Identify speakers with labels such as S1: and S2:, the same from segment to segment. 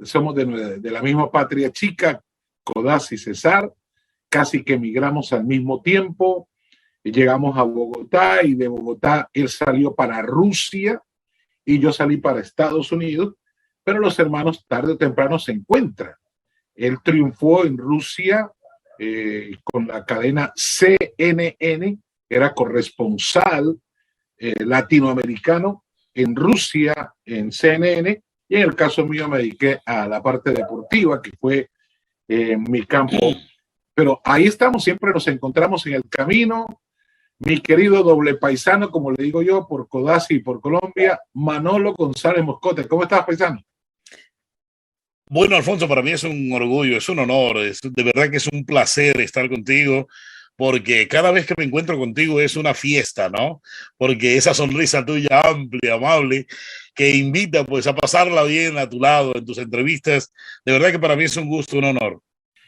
S1: somos de la misma patria chica, Codazzi y César, casi que emigramos al mismo tiempo, llegamos a Bogotá y de Bogotá él salió para Rusia y yo salí para Estados Unidos, pero los hermanos tarde o temprano se encuentran. Él triunfó en Rusia con la cadena CNN, era corresponsal latinoamericano en Rusia, en CNN, y en el caso mío me dediqué a la parte deportiva, que fue mi campo. Pero ahí estamos, siempre nos encontramos en el camino. Mi querido doble paisano, como le digo yo, por Codazzi y por Colombia, Manolo González Moscote. ¿Cómo estás, paisano?
S2: Bueno, Alfonso, para mí es un orgullo, es un honor, de verdad que es un placer estar contigo, porque cada vez que me encuentro contigo es una fiesta, ¿no? Porque esa sonrisa tuya amplia, amable, que invita pues a pasarla bien a tu lado en tus entrevistas, de verdad que para mí es un gusto, un honor.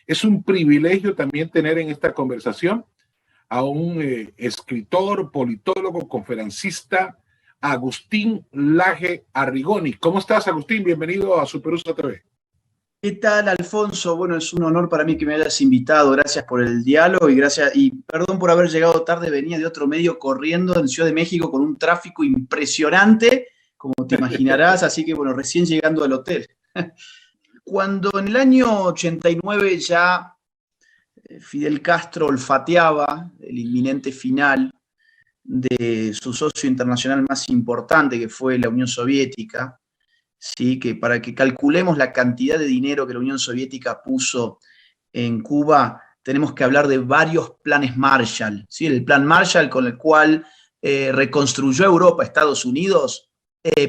S1: Es un privilegio también tener en esta conversación a un escritor, politólogo, conferencista, Agustín Laje Arrigoni. ¿Cómo estás, Agustín? Bienvenido a Superuso TV.
S3: ¿Qué tal, Alfonso? Bueno, es un honor para mí que me hayas invitado. Gracias por el diálogo y perdón por haber llegado tarde. Venía de otro medio corriendo en Ciudad de México con un tráfico impresionante, como te imaginarás. Así que, bueno, recién llegando al hotel. Cuando en el año 89 ya Fidel Castro olfateaba el inminente final de su socio internacional más importante, que fue la Unión Soviética, ¿sí? Que para que calculemos la cantidad de dinero que la Unión Soviética puso en Cuba, tenemos que hablar de varios planes Marshall, ¿sí? El plan Marshall con el cual reconstruyó Europa, Estados Unidos,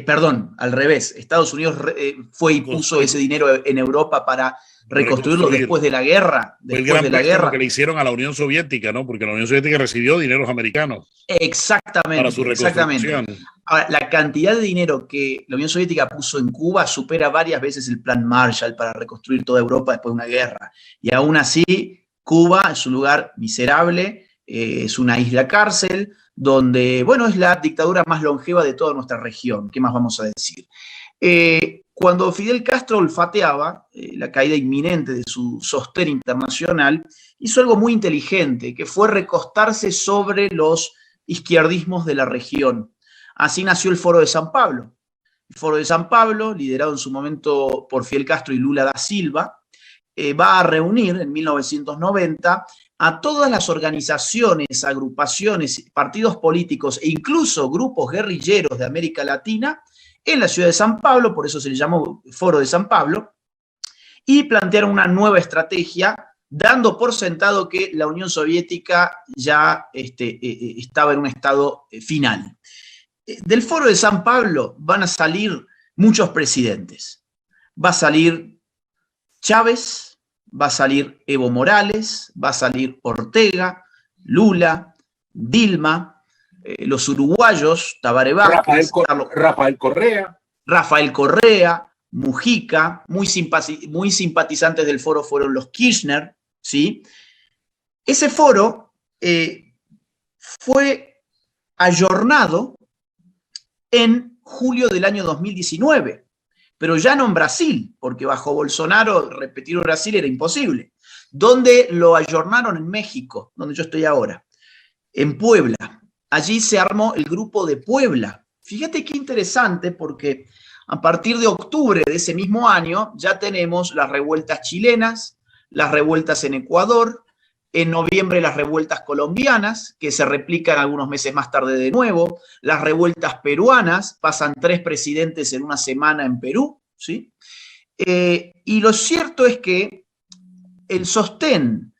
S3: perdón, al revés, Estados Unidos fue y puso ese dinero en Europa para reconstruirlo después de la guerra.
S2: Fue el gran préstamo que le hicieron a la Unión Soviética, ¿no? Porque la Unión Soviética recibió dineros americanos.
S3: Exactamente.
S2: Para su reconstrucción.
S3: Exactamente. Ahora, la cantidad de dinero que la Unión Soviética puso en Cuba supera varias veces el plan Marshall para reconstruir toda Europa después de una guerra. Y aún así, Cuba es un lugar miserable, es una isla cárcel, donde, bueno, es la dictadura más longeva de toda nuestra región. ¿Qué más vamos a decir? Cuando Fidel Castro olfateaba la caída inminente de su sostén internacional, hizo algo muy inteligente, que fue recostarse sobre los izquierdismos de la región. Así nació el Foro de San Pablo. El Foro de San Pablo, liderado en su momento por Fidel Castro y Lula da Silva, va a reunir en 1990 a todas las organizaciones, agrupaciones, partidos políticos e incluso grupos guerrilleros de América Latina en la ciudad de San Pablo, por eso se le llamó Foro de San Pablo, y plantearon una nueva estrategia, dando por sentado que la Unión Soviética ya estaba en un estado final. Del Foro de San Pablo van a salir muchos presidentes. Va a salir Chávez, va a salir Evo Morales, va a salir Ortega, Lula, Dilma, los uruguayos, Tabaré Vázquez, Rafael Correa, Mujica, muy simpatizantes del foro fueron los Kirchner, ¿sí? Ese foro fue ayornado en julio del año 2019, pero ya no en Brasil, porque bajo Bolsonaro repetir Brasil era imposible. ¿Dónde lo ayornaron? En México, donde yo estoy ahora, en Puebla. Allí se armó el Grupo de Puebla. Fíjate qué interesante, porque a partir de octubre de ese mismo año ya tenemos las revueltas chilenas, las revueltas en Ecuador, en noviembre las revueltas colombianas, que se replican algunos meses más tarde de nuevo, las revueltas peruanas, pasan 3 presidentes en una semana en Perú, ¿sí? Y lo cierto es que el sostén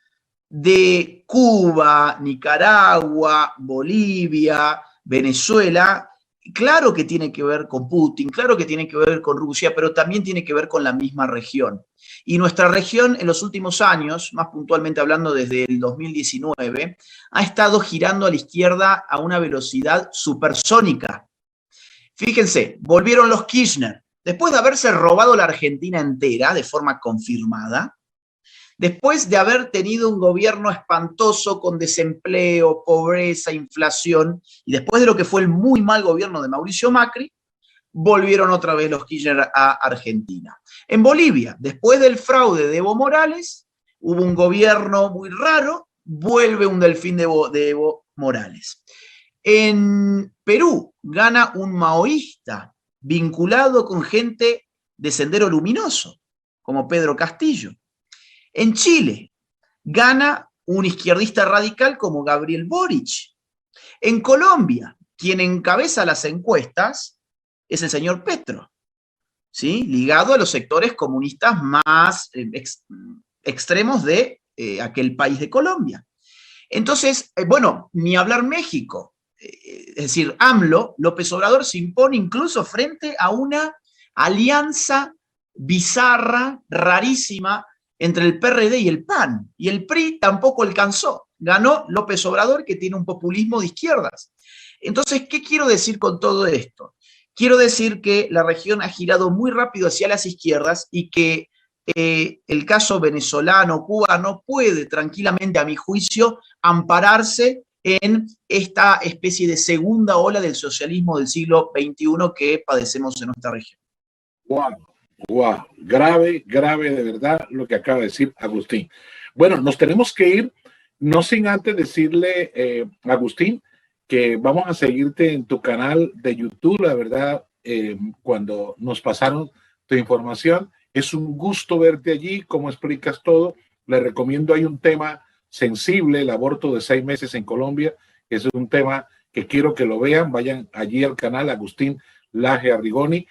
S3: de Cuba, Nicaragua, Bolivia, Venezuela, claro que tiene que ver con Putin, claro que tiene que ver con Rusia, pero también tiene que ver con la misma región. Y nuestra región en los últimos años, más puntualmente hablando desde el 2019, ha estado girando a la izquierda a una velocidad supersónica. Fíjense, volvieron los Kirchner, después de haberse robado la Argentina entera de forma confirmada, después de haber tenido un gobierno espantoso con desempleo, pobreza, inflación, y después de lo que fue el muy mal gobierno de Mauricio Macri, volvieron otra vez los Kirchner a Argentina. En Bolivia, después del fraude de Evo Morales, hubo un gobierno muy raro, vuelve un delfín de Evo Morales. En Perú gana un maoísta vinculado con gente de Sendero Luminoso, como Pedro Castillo. En Chile gana un izquierdista radical como Gabriel Boric. En Colombia, quien encabeza las encuestas es el señor Petro, ¿sí? Ligado a los sectores comunistas más extremos de aquel país de Colombia. Entonces, bueno, ni hablar México. Es decir, AMLO, López Obrador, se impone incluso frente a una alianza bizarra, rarísima, entre el PRD y el PAN. Y el PRI tampoco alcanzó. Ganó López Obrador, que tiene un populismo de izquierdas. Entonces, ¿qué quiero decir con todo esto? Quiero decir que la región ha girado muy rápido hacia las izquierdas y que el caso venezolano, Cuba, no puede tranquilamente, a mi juicio, ampararse en esta especie de segunda ola del socialismo del siglo XXI que padecemos en nuestra región.
S1: Wow, grave, grave de verdad lo que acaba de decir Agustín. Bueno, nos tenemos que ir, no sin antes decirle, Agustín, que vamos a seguirte en tu canal de YouTube, la verdad, cuando nos pasaron tu información. Es un gusto verte allí, cómo explicas todo. Le recomiendo, hay un tema sensible, el aborto de 6 meses en Colombia. Ese es un tema que quiero que lo vean. Vayan allí al canal Agustín Laje Arrigoni.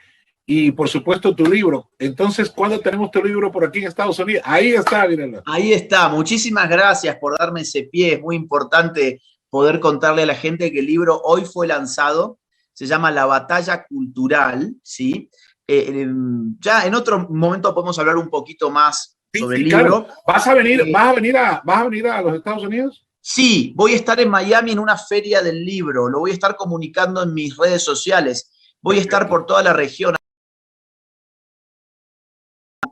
S1: Y por supuesto tu libro. Entonces, ¿cuándo tenemos tu libro por aquí en Estados Unidos? Ahí está, mírenlo.
S3: Ahí está. Muchísimas gracias por darme ese pie. Es muy importante poder contarle a la gente que el libro hoy fue lanzado. Se llama La Batalla Cultural, ¿sí? Ya en otro momento podemos hablar un poquito más sobre el libro.
S1: Claro. ¿Vas a venir a los Estados Unidos?
S3: Sí, voy a estar en Miami en una feria del libro. Lo voy a estar comunicando en mis redes sociales. Voy a estar por toda la región.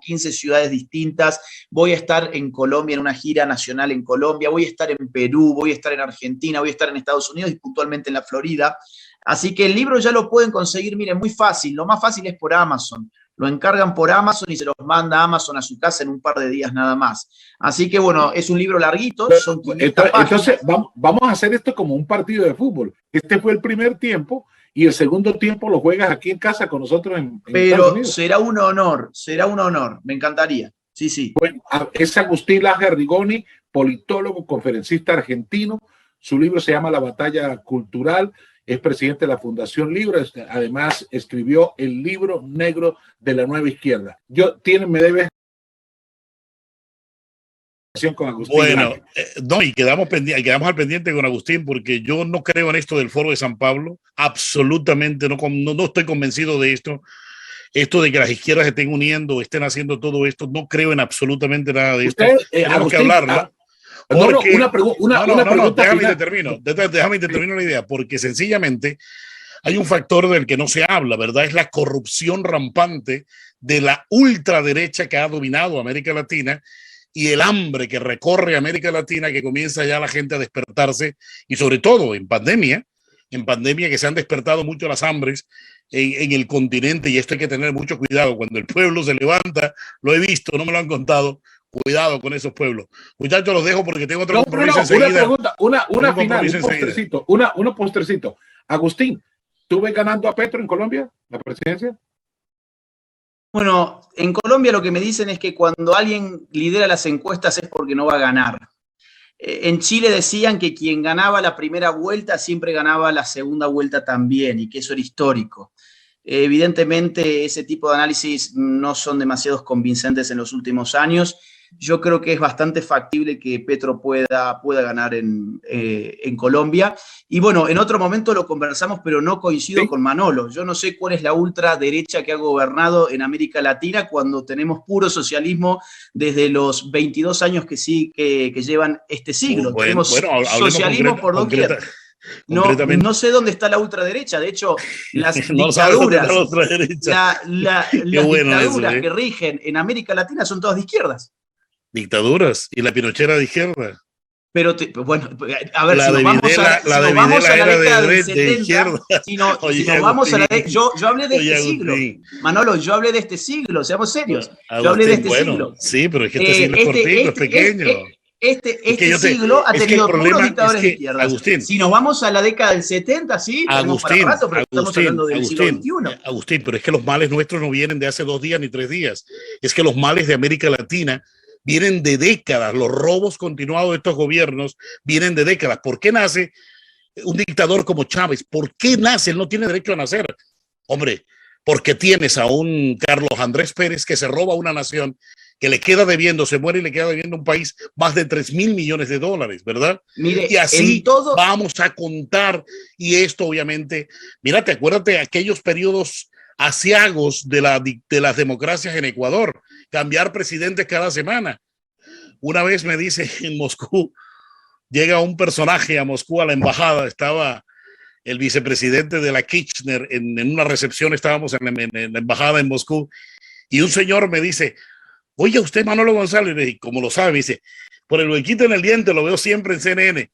S3: 15 ciudades distintas, voy a estar en Colombia en una gira nacional en Colombia, voy a estar en Perú, voy a estar en Argentina, voy a estar en Estados Unidos y puntualmente en la Florida. Así que el libro ya lo pueden conseguir, miren, muy fácil, lo más fácil es por Amazon. Lo encargan por Amazon y se los manda Amazon a su casa en un par de días nada más. Así que bueno, es un libro larguito, son 500 páginas.
S1: Entonces vamos a hacer esto como un partido de fútbol. Este fue el primer tiempo y el segundo tiempo lo juegas aquí en casa con nosotros en
S3: Pero será un honor, me encantaría. Sí, sí.
S1: Bueno, es Agustín Laje Arrigoni, politólogo, conferencista argentino. Su libro se llama La Batalla Cultural. Es presidente de la Fundación Libro. Además, escribió el libro negro de la nueva izquierda. Me debes con Agustín.
S2: Bueno, no, y quedamos al pendiente con Agustín, porque yo no creo en esto del Foro de San Pablo. Absolutamente no estoy convencido de esto. Esto de que las izquierdas se estén uniendo, estén haciendo todo esto, no creo en absolutamente nada de esto. Tenemos que hablarlo. Déjame terminar la idea, porque sencillamente hay un factor del que no se habla, ¿verdad? Es la corrupción rampante de la ultraderecha que ha dominado América Latina y el hambre que recorre América Latina, que comienza ya la gente a despertarse, y sobre todo en pandemia que se han despertado mucho las hambres en el continente, y esto hay que tener mucho cuidado. Cuando el pueblo se levanta, lo he visto, no me lo han contado. Cuidado con esos pueblos. Muchachos, los dejo porque tengo otro compromiso enseguida.
S1: Una pregunta, una final, un postrecito. Agustín, ¿tú ves ganando a Petro en Colombia, la presidencia?
S3: Bueno, en Colombia lo que me dicen es que cuando alguien lidera las encuestas es porque no va a ganar. En Chile decían que quien ganaba la primera vuelta siempre ganaba la segunda vuelta también, y que eso era histórico. Evidentemente, ese tipo de análisis no son demasiados convincentes en los últimos años. Yo creo que es bastante factible que Petro pueda ganar en Colombia. Y bueno, en otro momento lo conversamos, pero no coincido con Manolo. Yo no sé cuál es la ultraderecha que ha gobernado en América Latina cuando tenemos puro socialismo desde los 22 años que llevan este siglo. Tenemos socialismo por doquier. No sé dónde está la ultraderecha. De hecho, las dictaduras, las dictaduras que rigen en América Latina son todas de izquierdas.
S2: Dictaduras y la pinochera de izquierda.
S3: Pero bueno, a ver,
S2: La
S3: si nos
S2: de
S3: vamos
S2: Videla,
S3: a la década del 70, si nos vamos a la yo hablé de este siglo, Manolo, yo hablé de este siglo, seamos serios, yo hablé de este siglo.
S2: Sí, pero es que este siglo es cortito, es pequeño.
S3: Este siglo ha tenido puros dictadores de izquierda.
S2: Agustín,
S3: si nos vamos a la década del 70, sí, tenemos para rato, pero estamos hablando del siglo XXI.
S2: Agustín, pero es que los males nuestros no vienen de hace 2 días ni 3 días. Es que los males de América Latina vienen de décadas. Los robos continuados de estos gobiernos vienen de décadas. ¿Por qué nace un dictador como Chávez? ¿Por qué nace? Él no tiene derecho a nacer. Hombre, porque tienes a un Carlos Andrés Pérez que se roba una nación, que le queda debiendo, se muere y le queda debiendo a un país más de 3.000 millones de dólares, ¿verdad?
S3: Mire,
S2: y así vamos a contar. Y esto obviamente, mírate, acuérdate de aquellos periodos asiagos de las democracias en Ecuador, cambiar presidentes cada semana. Una vez me dice en Moscú, llega un personaje a Moscú, a la embajada, estaba el vicepresidente de la Kirchner en una recepción, estábamos en la embajada en Moscú, y un señor me dice, oye, usted Manolo González, y como lo sabe, me dice, por el huequito en el diente lo veo siempre en CNN.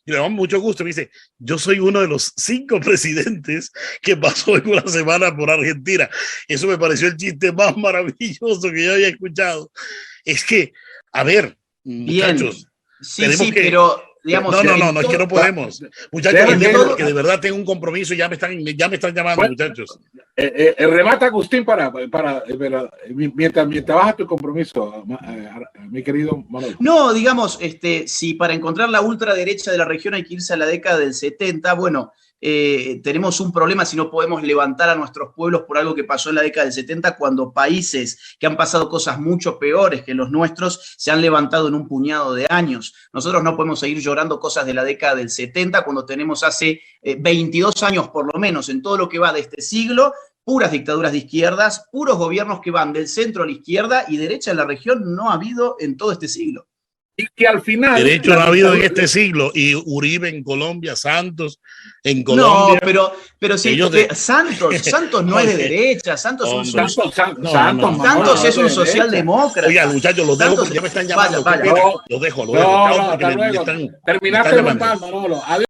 S2: Y le damos mucho gusto. Me dice, yo soy uno de los 5 presidentes que pasó en una semana por Argentina. Eso me pareció el chiste más maravilloso que yo había escuchado. Es que, a ver, muchachos,
S3: sí, pero digamos,
S2: no, es que no podemos. Muchachos, que de verdad tengo un compromiso y ya me están llamando, bueno, muchachos.
S1: Remata, Agustín, para mientras vas a tu compromiso, mi querido Manolo.
S3: No, digamos, si para encontrar la ultraderecha de la región hay que irse a la década del 70, bueno, tenemos un problema si no podemos levantar a nuestros pueblos por algo que pasó en la década del 70, cuando países que han pasado cosas mucho peores que los nuestros se han levantado en un puñado de años. Nosotros no podemos seguir llorando cosas de la década del 70 cuando tenemos hace 22 años por lo menos en todo lo que va de este siglo, puras dictaduras de izquierdas, puros gobiernos que van del centro a la izquierda, y derecha en la región no ha habido en todo este siglo.
S1: Y que al final...
S2: Derecho no ha habido en este siglo. Y Uribe en Colombia, Santos en Colombia.
S3: No, pero sí, Santos no es de derecha. Santos es un socialdemócrata.
S2: Oiga, muchachos, los dejo porque ya me están llamando.
S3: Vaya.
S2: Los dejo.
S1: Terminaste de Manolo.